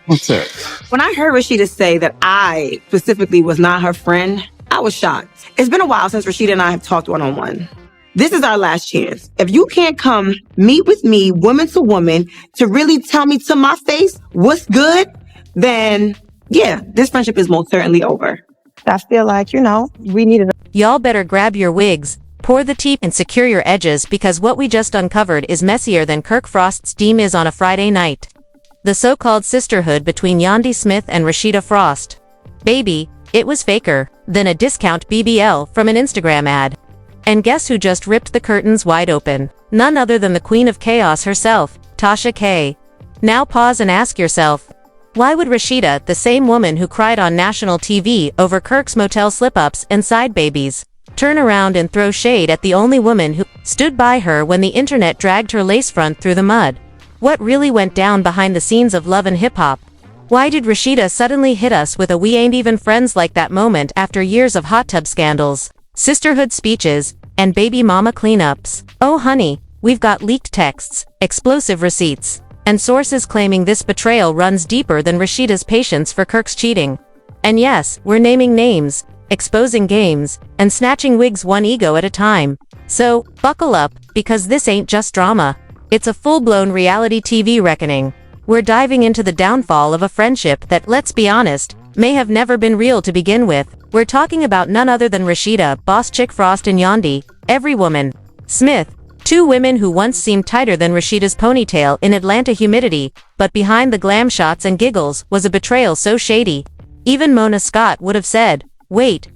What's up? When I heard Rasheeda say that I specifically was not her friend, I was shocked. It's been a while since Rasheeda and I have talked one-on-one. This is our last chance. If you can't come meet with me, woman to woman, to really tell me to my face what's good, then yeah, this friendship is most certainly over. I feel like, we needed Y'all better grab your wigs, pour the tea, and secure your edges because what we just uncovered is messier than Kirk Frost's steam is on a Friday night. The so-called sisterhood between Yandy Smith and Rasheeda Frost. Baby, it was faker than a discount BBL from an Instagram ad. And guess who just ripped the curtains wide open? None other than the Queen of Chaos herself, Tasha K. Now pause and ask yourself, why would Rasheeda, the same woman who cried on national TV over Kirk's motel slip-ups and side babies, turn around and throw shade at the only woman who stood by her when the internet dragged her lace front through the mud? What really went down behind the scenes of Love and Hip Hop? Why did Rasheeda suddenly hit us with a "we ain't even friends" like that moment after years of hot tub scandals, sisterhood speeches, and baby mama cleanups? Oh honey, we've got leaked texts, explosive receipts, and sources claiming this betrayal runs deeper than Rasheeda's patience for Kirk's cheating. And yes, we're naming names, exposing games, and snatching wigs one ego at a time. So, buckle up, because this ain't just drama. It's a full-blown reality TV reckoning. We're diving into the downfall of a friendship that, let's be honest, may have never been real to begin with. We're talking about none other than Rasheeda, Boss Chick Frost, and Yandy, Every Woman Smith. Two women who once seemed tighter than Rasheeda's ponytail in Atlanta humidity, but behind the glam shots and giggles was a betrayal so shady. Even Mona Scott would have said, wait,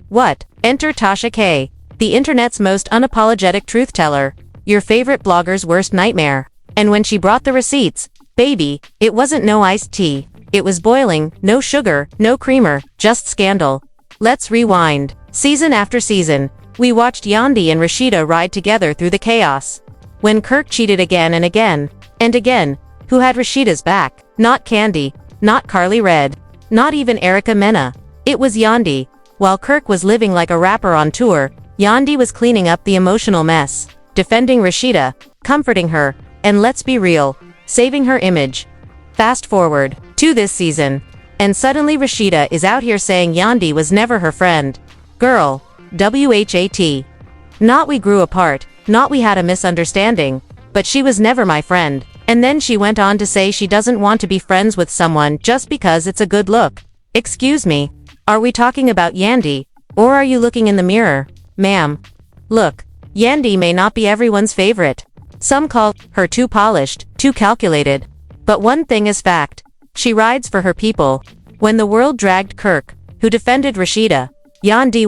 what? Enter Tasha K., the internet's most unapologetic truth-teller, your favorite blogger's worst nightmare. And when she brought the receipts, baby, it wasn't no iced tea. It was boiling, no sugar, no creamer, just scandal. Let's rewind. Season after season, we watched Yandy and Rasheeda ride together through the chaos. When Kirk cheated again and again, and again, who had Rasheeda's back? Not Candy, not Carly Red, not even Erica Mena. It was Yandy. While Kirk was living like a rapper on tour, Yandy was cleaning up the emotional mess, defending Rasheeda, comforting her, and let's be real, saving her image. Fast forward to this season, and suddenly Rasheeda is out here saying Yandy was never her friend. Girl, WHAT. Not we grew apart, not we had a misunderstanding, but she was never my friend. And then she went on to say she doesn't want to be friends with someone just because it's a good look. Excuse me, are we talking about Yandy, or are you looking in the mirror, ma'am? Look, Yandy may not be everyone's favorite. Some call her too polished, too calculated. But one thing is fact, she rides for her people. When the world dragged Kirk, who defended Rasheeda, Yandy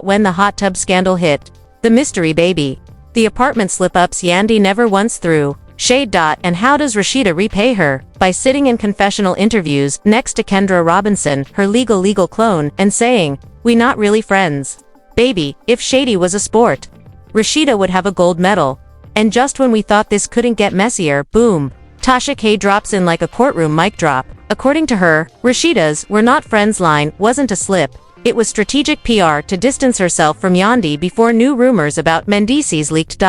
when the hot tub scandal hit, the mystery baby, the apartment slip-ups Yandy never once threw shade. And how does Rasheeda repay her? By sitting in confessional interviews next to Kendra Robinson, her legal clone, and saying, we not really friends. Baby, if shady was a sport, Rasheeda would have a gold medal. And just when we thought this couldn't get messier, boom, Tasha K drops in like a courtroom mic drop. According to her, Rasheeda's "we're not friends" line wasn't a slip. It was strategic PR to distance herself from Yandy before new rumors about Mendici's leaked.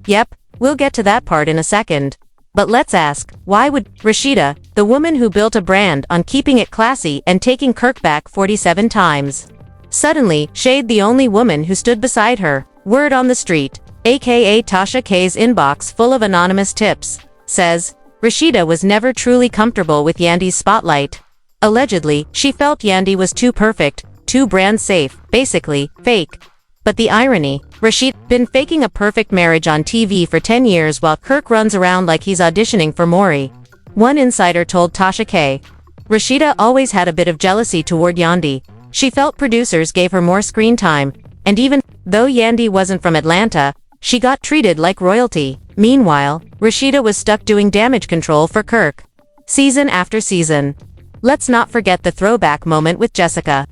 Yep, we'll get to that part in a second. But let's ask, why would Rasheeda, the woman who built a brand on keeping it classy and taking Kirk back 47 times, suddenly shade the only woman who stood beside her? Word on the street, aka Tasha K's inbox full of anonymous tips, says, Rasheeda was never truly comfortable with Yandy's spotlight. Allegedly, she felt Yandy was too perfect, too brand safe, basically, fake. But the irony, Rasheeda been faking a perfect marriage on TV for 10 years while Kirk runs around like he's auditioning for Maury. One insider told Tasha K. Rasheeda always had a bit of jealousy toward Yandy. She felt producers gave her more screen time, and even though Yandy wasn't from Atlanta, she got treated like royalty. Meanwhile, Rasheeda was stuck doing damage control for Kirk. Season after season. Let's not forget the throwback moment with Jessica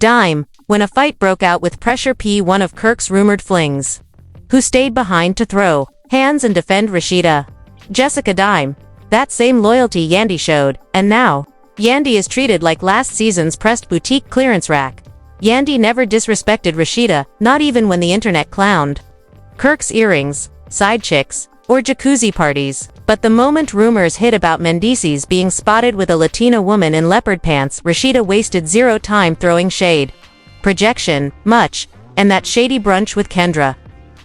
Dime, when a fight broke out with Pressure P, one of Kirk's rumored flings, who stayed behind to throw hands and defend Rasheeda. Jessica Dime, that same loyalty Yandy showed, and now, Yandy is treated like last season's pressed boutique clearance rack. Yandy never disrespected Rasheeda, not even when the internet clowned Kirk's earrings, side chicks, or jacuzzi parties. But the moment rumors hit about Mendices being spotted with a Latina woman in leopard pants, Rasheeda wasted zero time throwing shade. Projection, much, and that shady brunch with Kendra.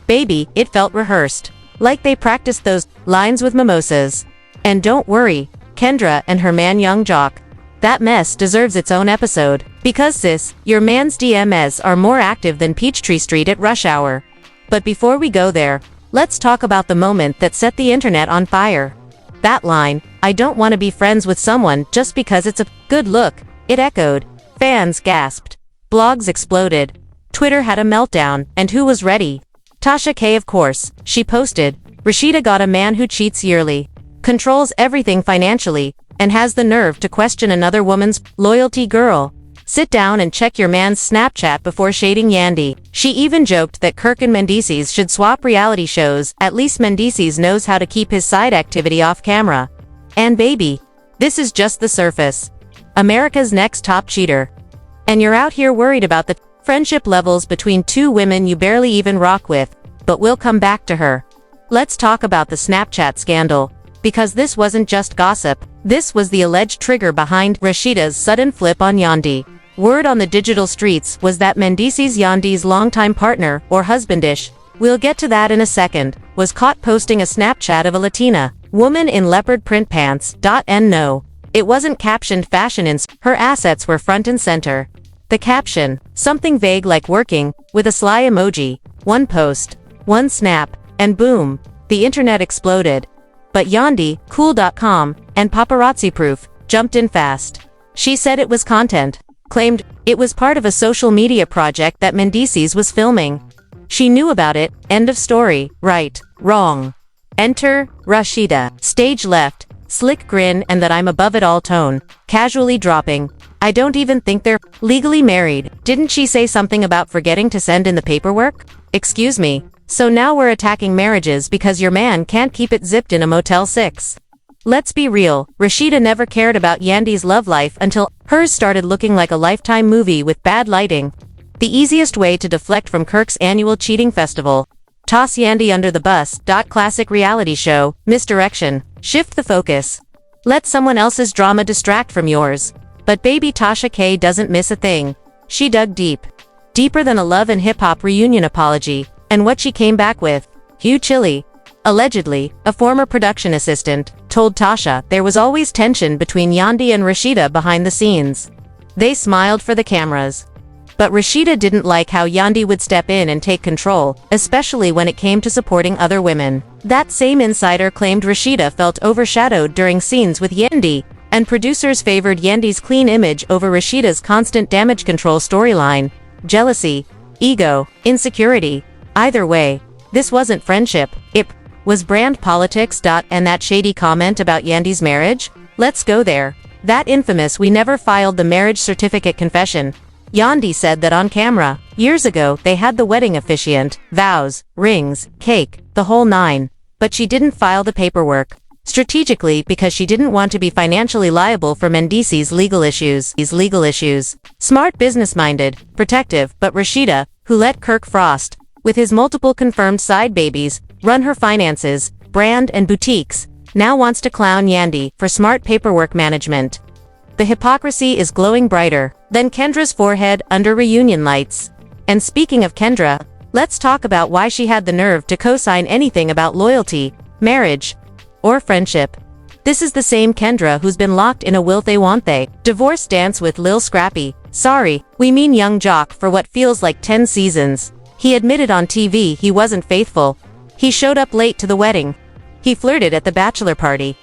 Baby, it felt rehearsed. Like they practiced those lines with mimosas. And don't worry, Kendra and her man Young Jock. That mess deserves its own episode. Because sis, your man's DMs are more active than Peachtree Street at rush hour. But before we go there, let's talk about the moment that set the internet on fire. That line, "I don't want to be friends with someone just because it's a good look," it echoed. Fans gasped. Blogs exploded. Twitter had a meltdown, and who was ready? Tasha K, of course. She posted, "Rasheeda got a man who cheats yearly, controls everything financially, and has the nerve to question another woman's loyalty. Girl, sit down and check your man's Snapchat before shading Yandy." She even joked that Kirk and Mendices should swap reality shows. At least Mendices knows how to keep his side activity off camera. And baby, this is just the surface. America's next top cheater. And you're out here worried about the friendship levels between two women you barely even rock with, but we'll come back to her. Let's talk about the Snapchat scandal. Because this wasn't just gossip, this was the alleged trigger behind Rasheeda's sudden flip on Yandy. Word on the digital streets was that Mendices, Yandy's longtime partner, or husbandish, we'll get to that in a second, was caught posting a Snapchat of a Latina woman in leopard print pants. And no, it wasn't captioned fashion her assets were front and center. The caption, something vague like working, with a sly emoji, one post, one snap, and boom, the internet exploded. But Yandy, cool.com, and paparazzi proof, jumped in fast. She said it was content, claimed it was part of a social media project that Mendices was filming. She knew about it, end of story. Right, wrong. Enter, Rasheeda, stage left, slick grin and that I'm above it all tone, casually dropping, "I don't even think they're legally married. Didn't she say something about forgetting to send in the paperwork? Excuse me. So now we're attacking marriages because your man can't keep it zipped in a Motel 6. Let's be real, Rasheeda never cared about Yandy's love life until hers started looking like a Lifetime movie with bad lighting. The easiest way to deflect from Kirk's annual cheating festival. Toss Yandy under the bus. Classic reality show, misdirection. Shift the focus. Let someone else's drama distract from yours. But baby Tasha K doesn't miss a thing. She dug deep. Deeper than a Love and Hip Hop reunion apology. And what she came back with, Hugh Chili. Allegedly, a former production assistant, told Tasha there was always tension between Yandy and Rasheeda behind the scenes. They smiled for the cameras. But Rasheeda didn't like how Yandy would step in and take control, especially when it came to supporting other women. That same insider claimed Rasheeda felt overshadowed during scenes with Yandy, and producers favored Yandy's clean image over Rasheeda's constant damage control storyline. Jealousy, ego, insecurity. Either way, this wasn't friendship, it was brand politics. And that shady comment about Yandy's marriage? Let's go there. That infamous "we never filed the marriage certificate" confession. Yandy said that on camera. Years ago, they had the wedding officiant, vows, rings, cake, the whole nine. But she didn't file the paperwork. Strategically because she didn't want to be financially liable for Mendices' legal issues. Smart, business-minded, protective, but Rasheeda, who let Kirk Frost, with his multiple confirmed side babies, run her finances, brand and boutiques, now wants to clown Yandy for smart paperwork management. The hypocrisy is glowing brighter than Kendra's forehead under reunion lights. And speaking of Kendra, let's talk about why she had the nerve to co-sign anything about loyalty, marriage, or friendship. This is the same Kendra who's been locked in a will they want they divorce dance with Lil Scrappy. Sorry, we mean Young Jock for what feels like 10 seasons. He admitted on TV he wasn't faithful. He showed up late to the wedding. He flirted at the bachelor party.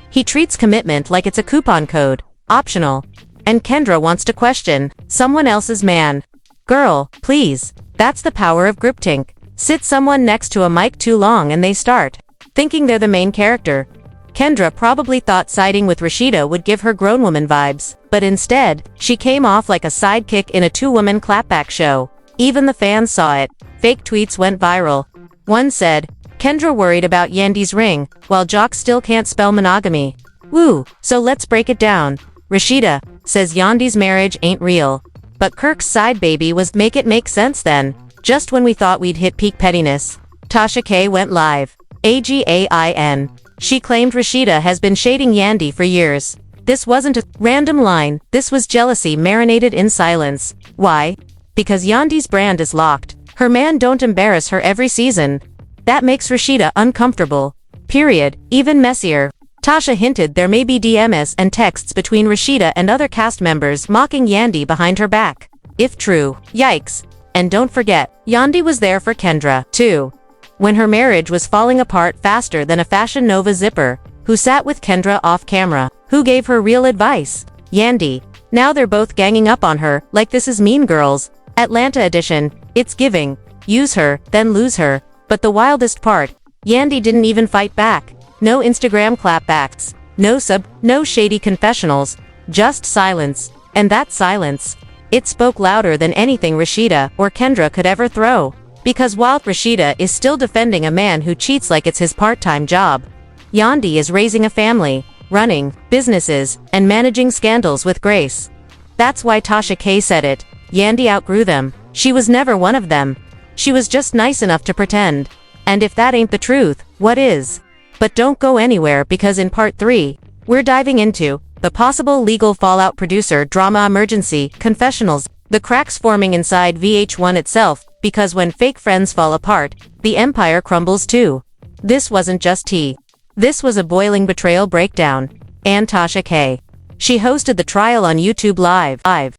He treats commitment like it's a coupon code, optional. And Kendra wants to question someone else's man. Girl, please. That's the power of groupthink. Sit someone next to a mic too long and they start thinking they're the main character. Kendra probably thought siding with Rasheeda would give her grown woman vibes, but instead, she came off like a sidekick in a two-woman clapback show. Even the fans saw it. Fake tweets went viral. One said, Kendra worried about Yandy's ring, while Jock still can't spell monogamy. Woo, so let's break it down. Rasheeda says Yandy's marriage ain't real. But Kirk's side baby was make it make sense then. Just when we thought we'd hit peak pettiness, Tasha K went live. AGAIN. She claimed Rasheeda has been shading Yandy for years. This wasn't a random line, this was jealousy marinated in silence. Why? Because Yandy's brand is locked. Her man don't embarrass her every season. That makes Rasheeda uncomfortable. Period. Even messier. Tasha hinted there may be DMs and texts between Rasheeda and other cast members mocking Yandy behind her back. If true, yikes. And don't forget, Yandy was there for Kendra, too. When her marriage was falling apart faster than a Fashion Nova zipper, who sat with Kendra off camera? Who gave her real advice? Yandy. Now they're both ganging up on her, like this is Mean Girls. Atlanta edition, it's giving. Use her, then lose her. But the wildest part, Yandy didn't even fight back. No Instagram clapbacks. No shady confessionals. Just silence. And that silence, it spoke louder than anything Rasheeda or Kendra could ever throw. Because while Rasheeda is still defending a man who cheats like it's his part-time job, Yandy is raising a family, running businesses, and managing scandals with grace. That's why Tasha K said it. Yandy outgrew them. She was never one of them. She was just nice enough to pretend. And if that ain't the truth, what is? But don't go anywhere because in part 3, we're diving into the possible legal fallout, producer drama, emergency, confessionals, the cracks forming inside VH1 itself, because when fake friends fall apart, the empire crumbles too. This wasn't just tea. This was a boiling betrayal breakdown. And Tasha K. She hosted the trial on YouTube Live.